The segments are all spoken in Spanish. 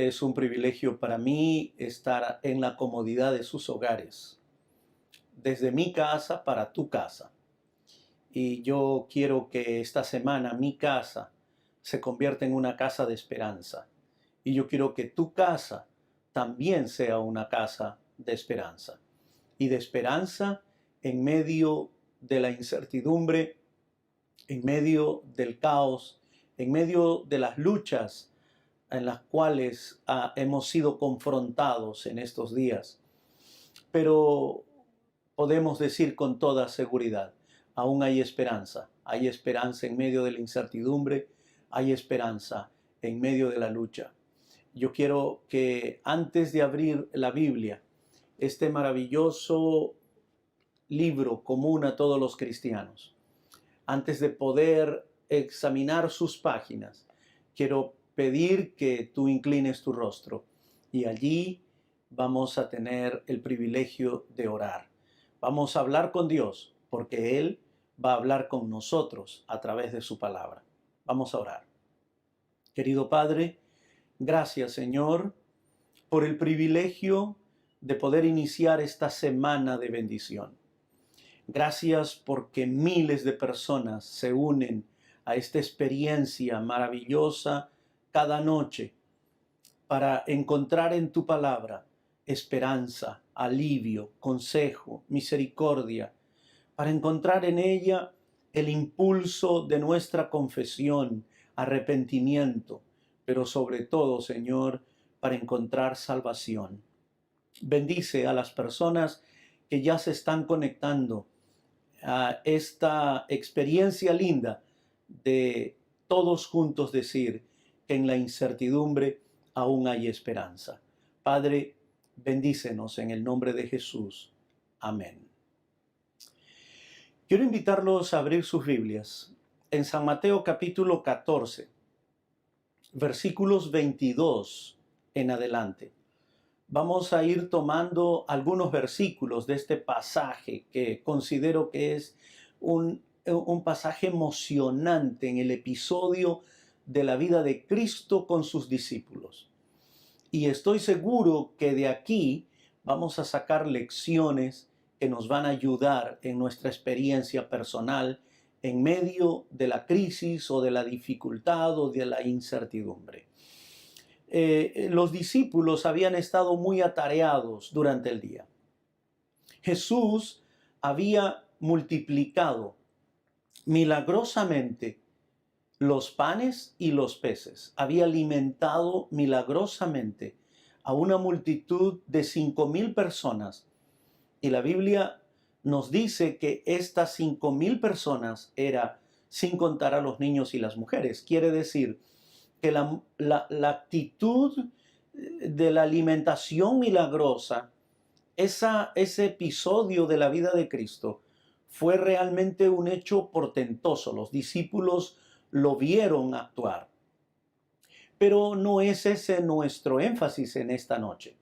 Es un privilegio para mí estar en la comodidad de sus hogares, desde mi casa para tu casa. Y yo quiero que esta semana mi casa se convierta en una casa de esperanza. Y yo quiero que tu casa también sea una casa de esperanza. Y de esperanza en medio de la incertidumbre, en medio del caos, en medio de las luchas en las cuales hemos sido confrontados en estos días. Pero podemos decir con toda seguridad, aún hay esperanza en medio de la incertidumbre, hay esperanza en medio de la lucha. Yo quiero que antes de abrir la Biblia, este maravilloso libro común a todos los cristianos, antes de poder examinar sus páginas, quiero pedir que tú inclines tu rostro y allí vamos a tener el privilegio de orar. Vamos a hablar con Dios porque Él va a hablar con nosotros a través de su palabra. Vamos a orar. Querido Padre, gracias Señor por el privilegio de poder iniciar esta semana de bendición. Gracias porque miles de personas se unen a esta experiencia maravillosa cada noche para encontrar en tu palabra esperanza, alivio, consejo, misericordia, para encontrar en ella el impulso de nuestra confesión, arrepentimiento, pero sobre todo, Señor, para encontrar salvación. Bendice a las personas que ya se están conectando a esta experiencia linda de todos juntos decir que en la incertidumbre aún hay esperanza. Padre, bendícenos en el nombre de Jesús. Amén. Quiero invitarlos a abrir sus Biblias en San Mateo capítulo 14, versículos 22 en adelante. Vamos a ir tomando algunos versículos de este pasaje que considero que es un pasaje emocionante en el episodio de la vida de Cristo con sus discípulos. Y estoy seguro que de aquí vamos a sacar lecciones que nos van a ayudar en nuestra experiencia personal en medio de la crisis o de la dificultad o de la incertidumbre. Los discípulos habían estado muy atareados durante el día. Jesús había multiplicado milagrosamente los panes y los peces. Había alimentado milagrosamente a una multitud de 5,000 personas. Y la Biblia nos dice que estas 5,000 personas era sin contar a los niños y las mujeres. Quiere decir que la actitud de la alimentación milagrosa, ese episodio de la vida de Cristo, fue realmente un hecho portentoso. Los discípulos lo vieron actuar. Pero no es ese nuestro énfasis en esta noche.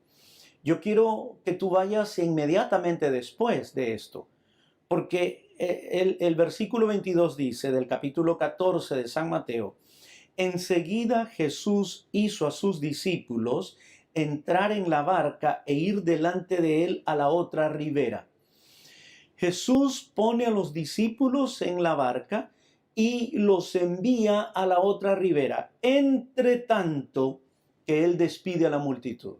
Yo quiero que tú vayas inmediatamente después de esto, porque el versículo 22 dice del capítulo 14 de San Mateo: enseguida Jesús hizo a sus discípulos entrar en la barca e ir delante de él a la otra ribera. Jesús pone a los discípulos en la barca y los envía a la otra ribera, entre tanto que él despide a la multitud.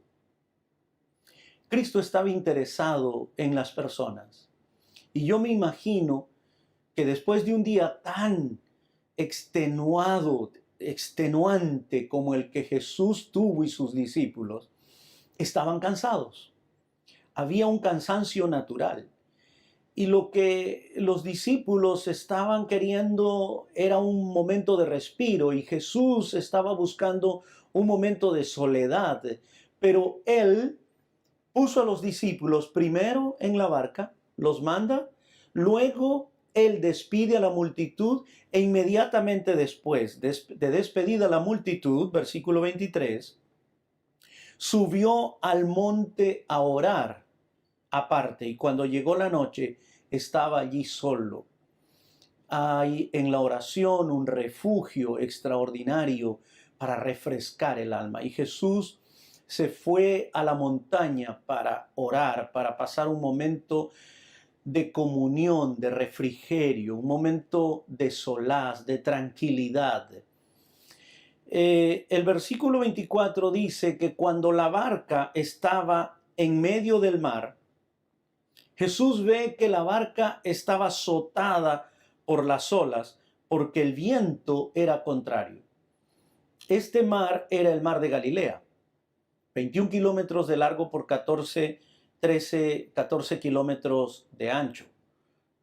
Cristo estaba interesado en las personas. Y yo me imagino que después de un día tan extenuante como el que Jesús tuvo y sus discípulos, estaban cansados. Había un cansancio natural. Y lo que los discípulos estaban queriendo era un momento de respiro, y Jesús estaba buscando un momento de soledad. Pero Él puso a los discípulos primero en la barca, los manda, luego Él despide a la multitud e inmediatamente después de despedida a la multitud, versículo 23, subió al monte a orar aparte, y cuando llegó la noche estaba allí solo. Hay en la oración un refugio extraordinario para refrescar el alma. Y Jesús se fue a la montaña para orar, para pasar un momento de comunión, de refrigerio, un momento de solaz, de tranquilidad. El versículo 24 dice que cuando la barca estaba en medio del mar, Jesús ve que la barca estaba azotada por las olas porque el viento era contrario. Este mar era el mar de Galilea, 21 kilómetros de largo por 14 kilómetros de ancho.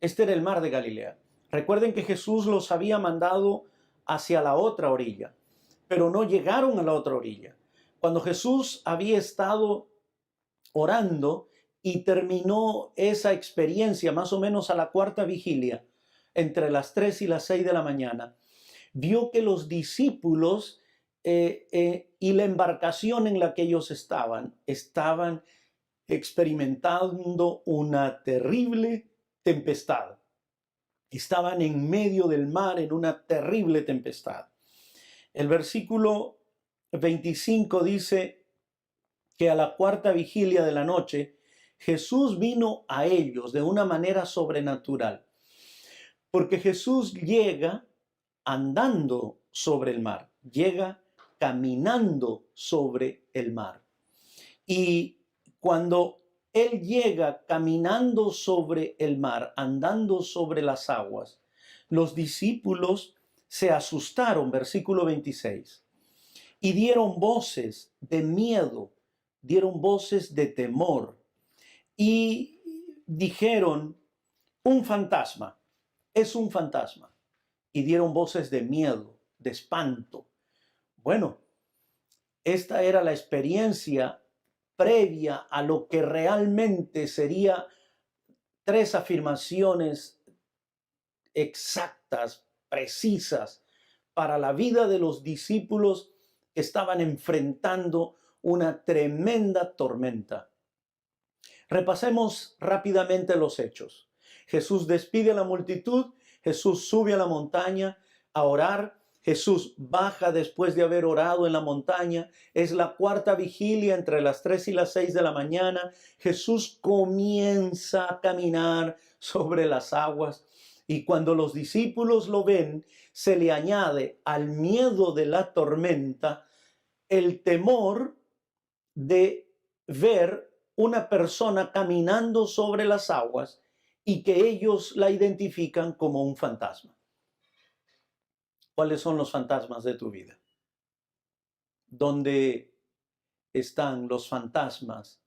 Este era el mar de Galilea. Recuerden que Jesús los había mandado hacia la otra orilla, pero no llegaron a la otra orilla. Cuando Jesús había estado orando y terminó esa experiencia más o menos a la cuarta vigilia, entre las 3 y las 6 de la mañana, vio que los discípulos y la embarcación en la que ellos estaban experimentando una terrible tempestad. Estaban en medio del mar en una terrible tempestad. El versículo 25 dice que a la cuarta vigilia de la noche, Jesús vino a ellos de una manera sobrenatural, porque Jesús llega andando sobre el mar, llega caminando sobre el mar. Y cuando Él llega caminando sobre el mar, andando sobre las aguas, los discípulos se asustaron, versículo 26, y dieron voces de miedo, dieron voces de temor, y dijeron, un fantasma, es un fantasma, y dieron voces de miedo, de espanto. Bueno, esta era la experiencia previa a lo que realmente sería 3 afirmaciones exactas, precisas, para la vida de los discípulos que estaban enfrentando una tremenda tormenta. Repasemos rápidamente los hechos. Jesús despide a la multitud, Jesús sube a la montaña a orar, Jesús baja después de haber orado en la montaña, es la cuarta vigilia entre las 3 y las 6 de la mañana, Jesús comienza a caminar sobre las aguas y cuando los discípulos lo ven, se le añade al miedo de la tormenta el temor de ver una persona caminando sobre las aguas y que ellos la identifican como un fantasma. ¿Cuáles son los fantasmas de tu vida? ¿Dónde están los fantasmas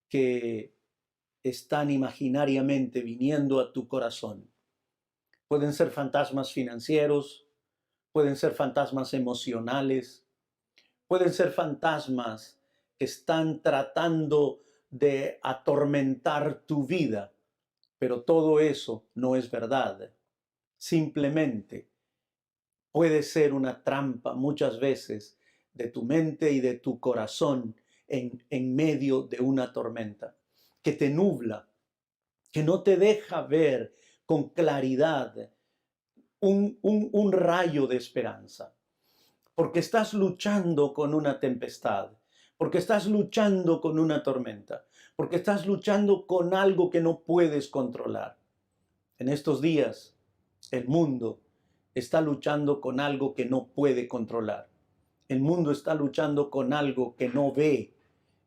que están imaginariamente viniendo a tu corazón? Pueden ser fantasmas financieros, pueden ser fantasmas emocionales, pueden ser fantasmas que están tratando de atormentar tu vida, pero todo eso no es verdad. Simplemente puede ser una trampa muchas veces de tu mente y de tu corazón en medio de una tormenta, que te nubla, que no te deja ver con claridad un rayo de esperanza, porque estás luchando con una tempestad, porque estás luchando con una tormenta, porque estás luchando con algo que no puedes controlar. En estos días, el mundo está luchando con algo que no puede controlar. El mundo está luchando con algo que no ve.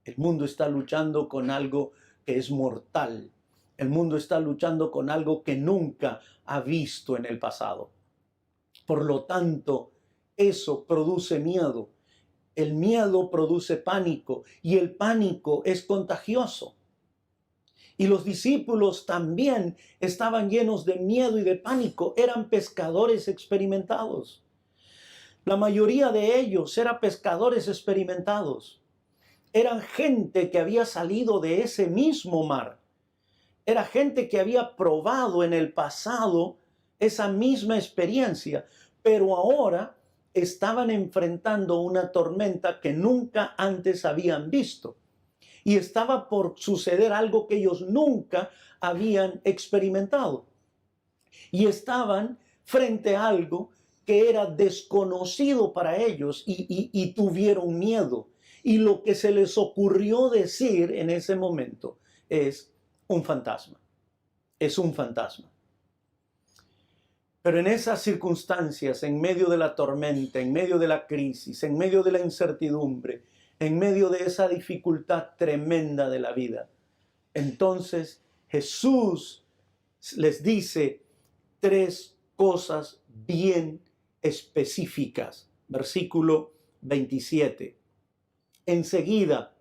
El mundo está luchando con algo que es mortal. El mundo está luchando con algo que nunca ha visto en el pasado. Por lo tanto, eso produce miedo. El miedo produce pánico y el pánico es contagioso. Y los discípulos también estaban llenos de miedo y de pánico. Eran pescadores experimentados. La mayoría de ellos eran pescadores experimentados. Eran gente que había salido de ese mismo mar. Era gente que había probado en el pasado esa misma experiencia, pero ahora estaban enfrentando una tormenta que nunca antes habían visto. Y estaba por suceder algo que ellos nunca habían experimentado. Y estaban frente a algo que era desconocido para ellos y tuvieron miedo. Y lo que se les ocurrió decir en ese momento es un fantasma. Es un fantasma. Pero en esas circunstancias, en medio de la tormenta, en medio de la crisis, en medio de la incertidumbre, en medio de esa dificultad tremenda de la vida, entonces Jesús les dice tres cosas bien específicas. Versículo 27. Enseguida,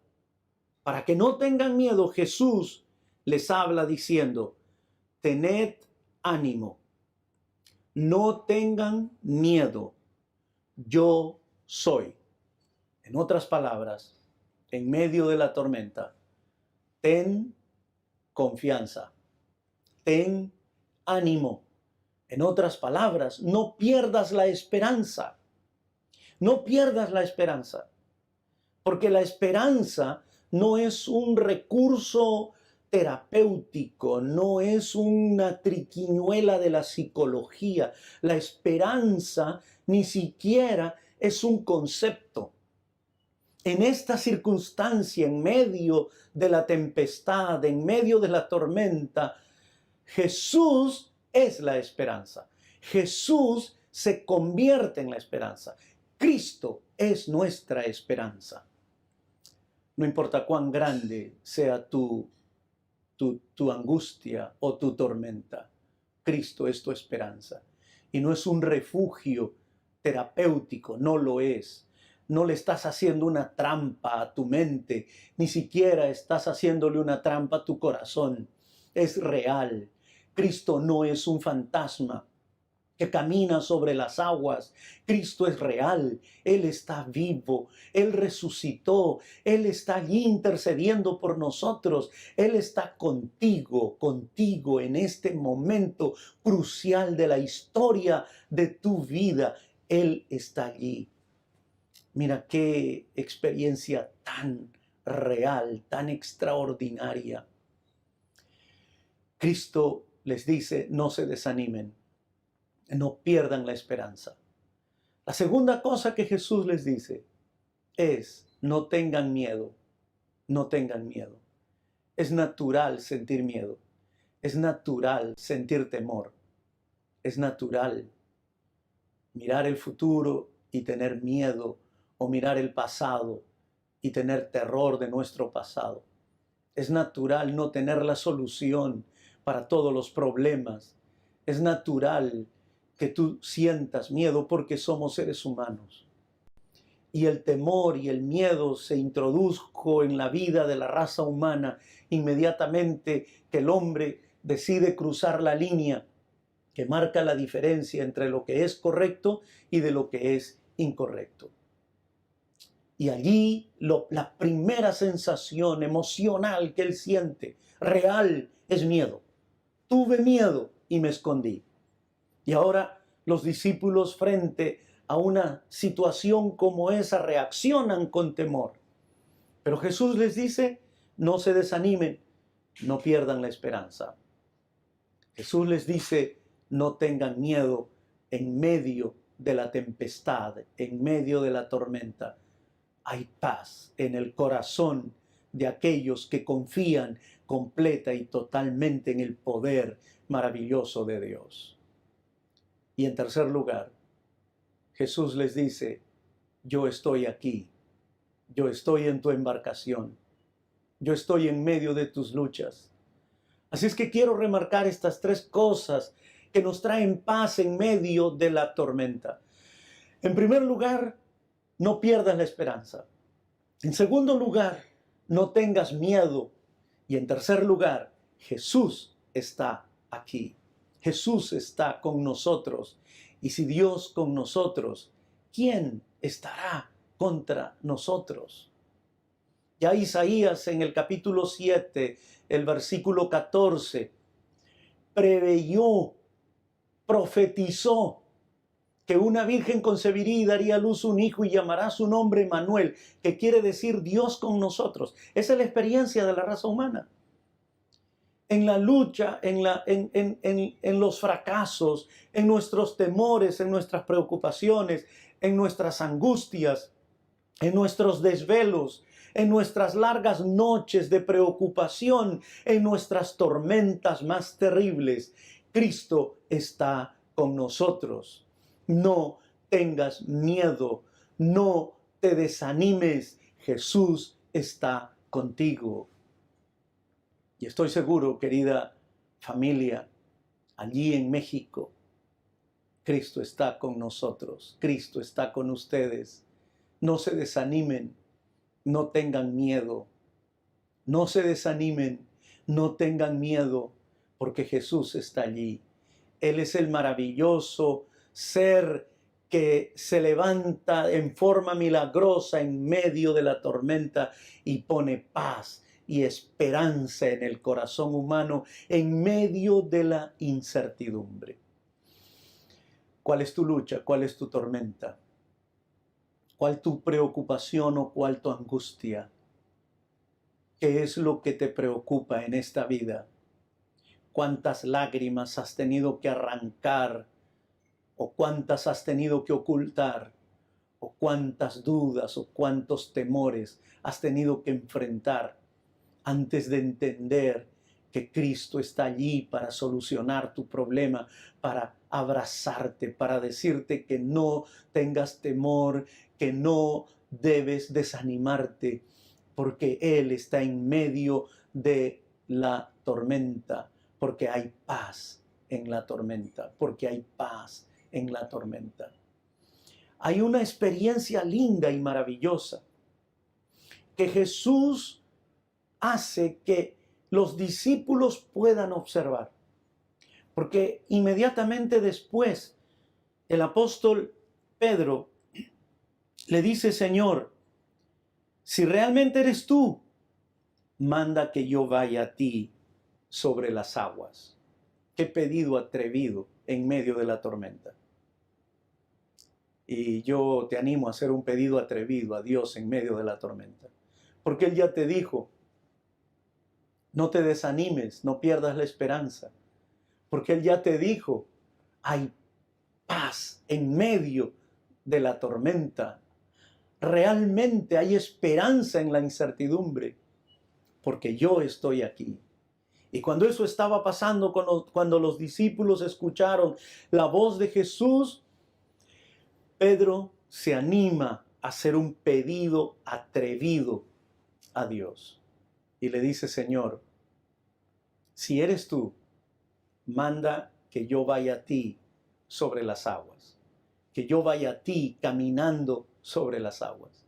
para que no tengan miedo, Jesús les habla diciendo, tened ánimo, no tengan miedo, yo soy. En otras palabras, en medio de la tormenta, ten confianza, ten ánimo. En otras palabras, no pierdas la esperanza. No pierdas la esperanza. Porque la esperanza no es un recurso terapéutico, no es una triquiñuela de la psicología. La esperanza ni siquiera es un concepto. En esta circunstancia, en medio de la tempestad, en medio de la tormenta, Jesús es la esperanza. Jesús se convierte en la esperanza. Cristo es nuestra esperanza. No importa cuán grande sea tu angustia o tu tormenta, Cristo es tu esperanza. Y no es un refugio terapéutico, no lo es. No le estás haciendo una trampa a tu mente, ni siquiera estás haciéndole una trampa a tu corazón. Es real. Cristo no es un fantasma que camina sobre las aguas. Cristo es real, Él está vivo, Él resucitó, Él está allí intercediendo por nosotros, Él está contigo en este momento crucial de la historia de tu vida. Él está allí. Mira qué experiencia tan real, tan extraordinaria. Cristo les dice, no se desanimen. No pierdan la esperanza. La segunda cosa que Jesús les dice es, no tengan miedo, no tengan miedo. Es natural sentir miedo, es natural sentir temor, es natural mirar el futuro y tener miedo, o mirar el pasado y tener terror de nuestro pasado. Es natural no tener la solución para todos los problemas. Es natural que tú sientas miedo porque somos seres humanos. Y el temor y el miedo se introdujo en la vida de la raza humana inmediatamente que el hombre decide cruzar la línea que marca la diferencia entre lo que es correcto y de lo que es incorrecto. Y allí la primera sensación emocional que él siente, real, es miedo. Tuve miedo y me escondí. Y ahora los discípulos frente a una situación como esa reaccionan con temor. Pero Jesús les dice, no se desanimen, no pierdan la esperanza. Jesús les dice, no tengan miedo en medio de la tempestad, en medio de la tormenta. Hay paz en el corazón de aquellos que confían completa y totalmente en el poder maravilloso de Dios. Y en tercer lugar, Jesús les dice, yo estoy aquí, yo estoy en tu embarcación, yo estoy en medio de tus luchas. Así es que quiero remarcar estas tres cosas que nos traen paz en medio de la tormenta. En primer lugar, no pierdas la esperanza. En segundo lugar, no tengas miedo. Y en tercer lugar, Jesús está aquí. Jesús está con nosotros. Y si Dios con nosotros, ¿quién estará contra nosotros? Ya Isaías en el capítulo 7, el versículo 14, preveyó, profetizó que una virgen concebiría y daría a luz un hijo y llamará su nombre Emmanuel, que quiere decir Dios con nosotros. Esa es la experiencia de la raza humana. En la lucha, en los fracasos, en nuestros temores, en nuestras preocupaciones, en nuestras angustias, en nuestros desvelos, en nuestras largas noches de preocupación, en nuestras tormentas más terribles. Cristo está con nosotros. No tengas miedo, no te desanimes. Jesús está contigo. Y estoy seguro, querida familia, allí en México, Cristo está con nosotros. Cristo está con ustedes. No se desanimen, no tengan miedo. No se desanimen, no tengan miedo, porque Jesús está allí. Él es el maravilloso ser que se levanta en forma milagrosa en medio de la tormenta y pone paz y esperanza en el corazón humano en medio de la incertidumbre. ¿Cuál es tu lucha? ¿Cuál es tu tormenta? ¿Cuál tu preocupación o cuál tu angustia? ¿Qué es lo que te preocupa en esta vida? ¿Cuántas lágrimas has tenido que arrancar? ¿O cuántas has tenido que ocultar? ¿O cuántas dudas o cuántos temores has tenido que enfrentar antes de entender que Cristo está allí para solucionar tu problema, para abrazarte, para decirte que no tengas temor, que no debes desanimarte, porque Él está en medio de la tormenta, porque hay paz en la tormenta, porque hay paz en la tormenta. Hay una experiencia linda y maravillosa que Jesús hace que los discípulos puedan observar. Porque inmediatamente después el apóstol Pedro le dice: Señor, si realmente eres tú, manda que yo vaya a ti sobre las aguas. Qué pedido atrevido en medio de la tormenta. Y yo te animo a hacer un pedido atrevido a Dios en medio de la tormenta. Porque Él ya te dijo: no te desanimes, no pierdas la esperanza. Porque Él ya te dijo: hay paz en medio de la tormenta. Realmente hay esperanza en la incertidumbre, porque yo estoy aquí. Y cuando eso estaba pasando, cuando los discípulos escucharon la voz de Jesús, Pedro se anima a hacer un pedido atrevido a Dios. Y le dice: Señor, si eres tú, manda que yo vaya a ti sobre las aguas, que yo vaya a ti caminando sobre las aguas.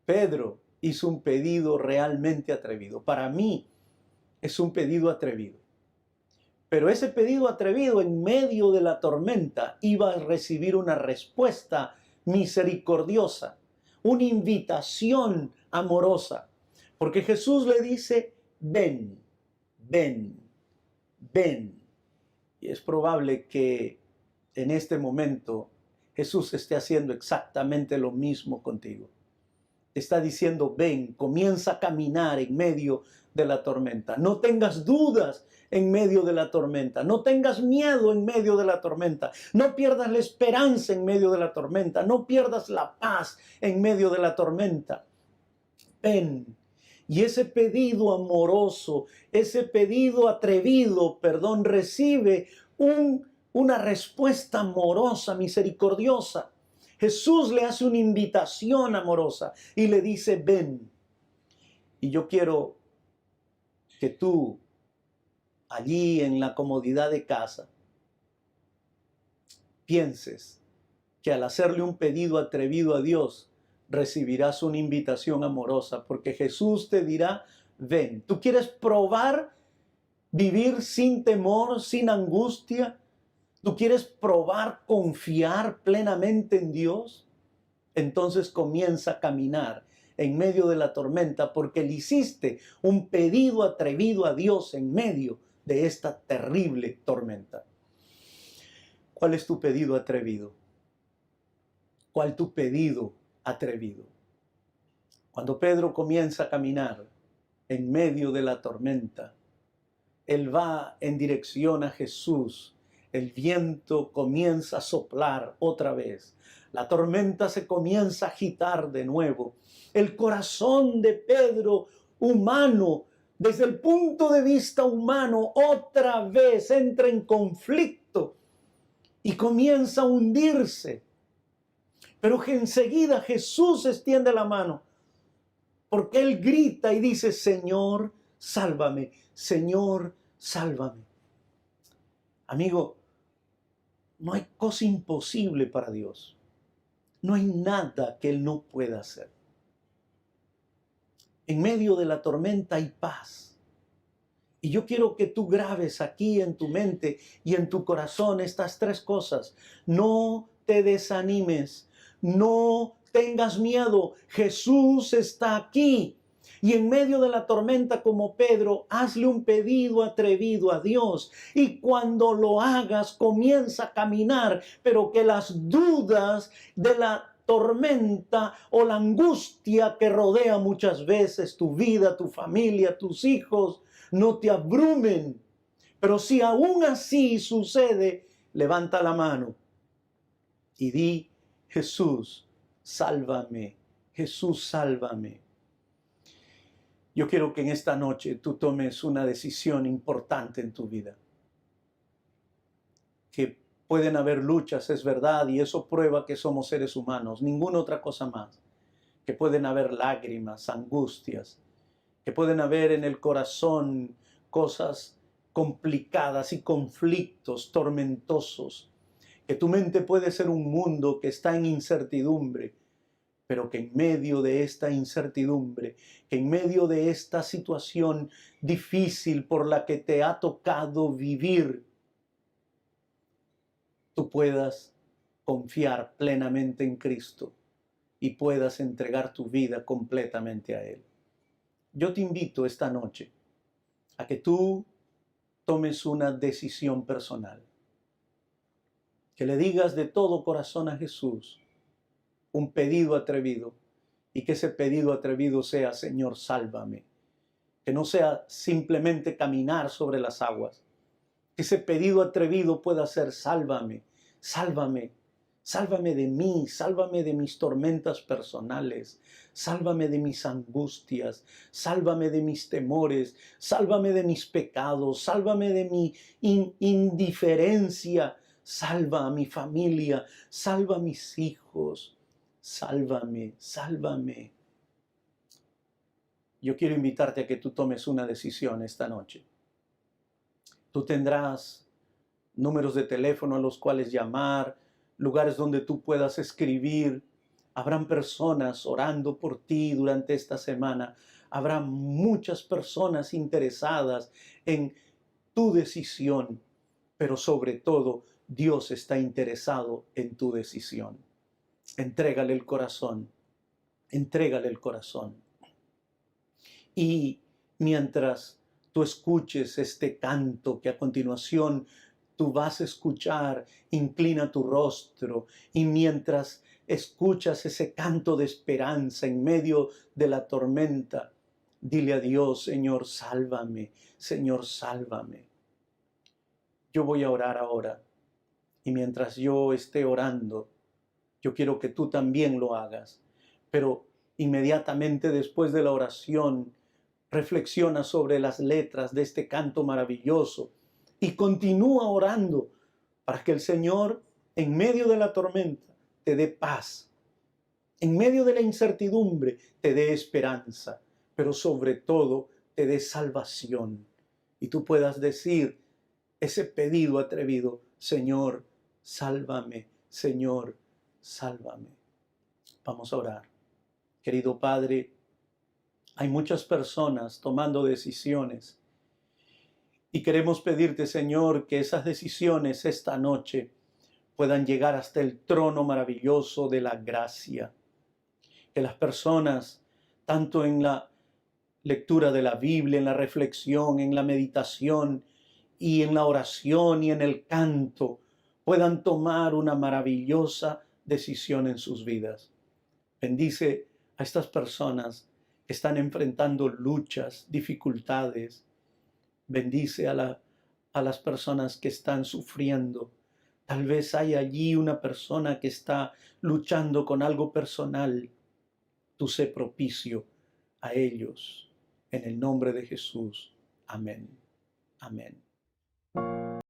Pedro hizo un pedido realmente atrevido. Para mí es un pedido atrevido. Pero ese pedido atrevido en medio de la tormenta iba a recibir una respuesta misericordiosa, una invitación amorosa. Porque Jesús le dice: ven, ven, ven. Y es probable que en este momento Jesús esté haciendo exactamente lo mismo contigo. Está diciendo: ven, comienza a caminar en medio de la tormenta. No tengas dudas en medio de la tormenta. No tengas miedo en medio de la tormenta. No pierdas la esperanza en medio de la tormenta. No pierdas la paz en medio de la tormenta. Ven. Y ese pedido amoroso, ese pedido atrevido, recibe una respuesta amorosa, misericordiosa. Jesús le hace una invitación amorosa y le dice: ven. Y yo quiero que tú, allí en la comodidad de casa, pienses que al hacerle un pedido atrevido a Dios, recibirás una invitación amorosa, porque Jesús te dirá: ven. ¿Tú quieres probar vivir sin temor, sin angustia? ¿Tú quieres probar confiar plenamente en Dios? Entonces comienza a caminar en medio de la tormenta, porque le hiciste un pedido atrevido a Dios en medio de esta terrible tormenta. ¿Cuál es tu pedido atrevido? ¿Cuál tu pedido atrevido? Cuando Pedro comienza a caminar en medio de la tormenta, él va en dirección a Jesús. el viento comienza a soplar otra vez. La tormenta se comienza a agitar de nuevo. El corazón de Pedro, humano, desde el punto de vista humano, otra vez entra en conflicto y comienza a hundirse. Pero que enseguida Jesús extiende la mano, porque él grita y dice: Señor, sálvame, Señor, sálvame. Amigo, no hay cosa imposible para Dios. No hay nada que Él no pueda hacer. En medio de la tormenta hay paz. Y yo quiero que tú grabes aquí en tu mente y en tu corazón estas tres cosas. No te desanimes, no tengas miedo. Jesús está aquí. Y en medio de la tormenta, como Pedro, hazle un pedido atrevido a Dios. Y cuando lo hagas, comienza a caminar, pero que las dudas de la tormenta o la angustia que rodea muchas veces tu vida, tu familia, tus hijos, no te abrumen. Pero si aún así sucede, levanta la mano y di: Jesús, sálvame. Jesús, sálvame. Yo quiero que en esta noche tú tomes una decisión importante en tu vida. Que pueden haber luchas, es verdad, y eso prueba que somos seres humanos, ninguna otra cosa más. Que pueden haber lágrimas, angustias, que pueden haber en el corazón cosas complicadas y conflictos tormentosos, que tu mente puede ser un mundo que está en incertidumbre, pero que en medio de esta incertidumbre, que en medio de esta situación difícil por la que te ha tocado vivir, tú puedas confiar plenamente en Cristo y puedas entregar tu vida completamente a Él. Yo te invito esta noche a que tú tomes una decisión personal, que le digas de todo corazón a Jesús un pedido atrevido, y que ese pedido atrevido sea: Señor, sálvame. Que no sea simplemente caminar sobre las aguas. Que ese pedido atrevido pueda ser: sálvame, sálvame, sálvame de mí, sálvame de mis tormentas personales, sálvame de mis angustias, sálvame de mis temores, sálvame de mis pecados, sálvame de mi indiferencia, salva a mi familia, salva a mis hijos. Sálvame, sálvame. Yo quiero invitarte a que tú tomes una decisión esta noche. Tú tendrás números de teléfono a los cuales llamar, lugares donde tú puedas escribir. Habrán personas orando por ti durante esta semana. Habrá muchas personas interesadas en tu decisión, pero sobre todo Dios está interesado en tu decisión. Entrégale el corazón, entrégale el corazón. Y mientras tú escuches este canto que a continuación tú vas a escuchar, inclina tu rostro, y mientras escuchas ese canto de esperanza en medio de la tormenta, dile a Dios: Señor, sálvame, Señor, sálvame. Yo voy a orar ahora, y mientras yo esté orando, yo quiero que tú también lo hagas, pero inmediatamente después de la oración, reflexiona sobre las letras de este canto maravilloso y continúa orando para que el Señor, en medio de la tormenta, te dé paz, en medio de la incertidumbre, te dé esperanza, pero sobre todo te dé salvación. Y tú puedas decir ese pedido atrevido: Señor, sálvame, Señor, sálvame. Vamos a orar. Querido Padre, hay muchas personas tomando decisiones y queremos pedirte, Señor, que esas decisiones esta noche puedan llegar hasta el trono maravilloso de la gracia. Que las personas, tanto en la lectura de la Biblia, en la reflexión, en la meditación y en la oración y en el canto, puedan tomar una maravillosa decisión en sus vidas. Bendice a estas personas que están enfrentando luchas, dificultades. Bendice a a las personas que están sufriendo. Tal vez hay allí una persona que está luchando con algo personal. Tú sé propicio a ellos. En el nombre de Jesús. Amén. Amén.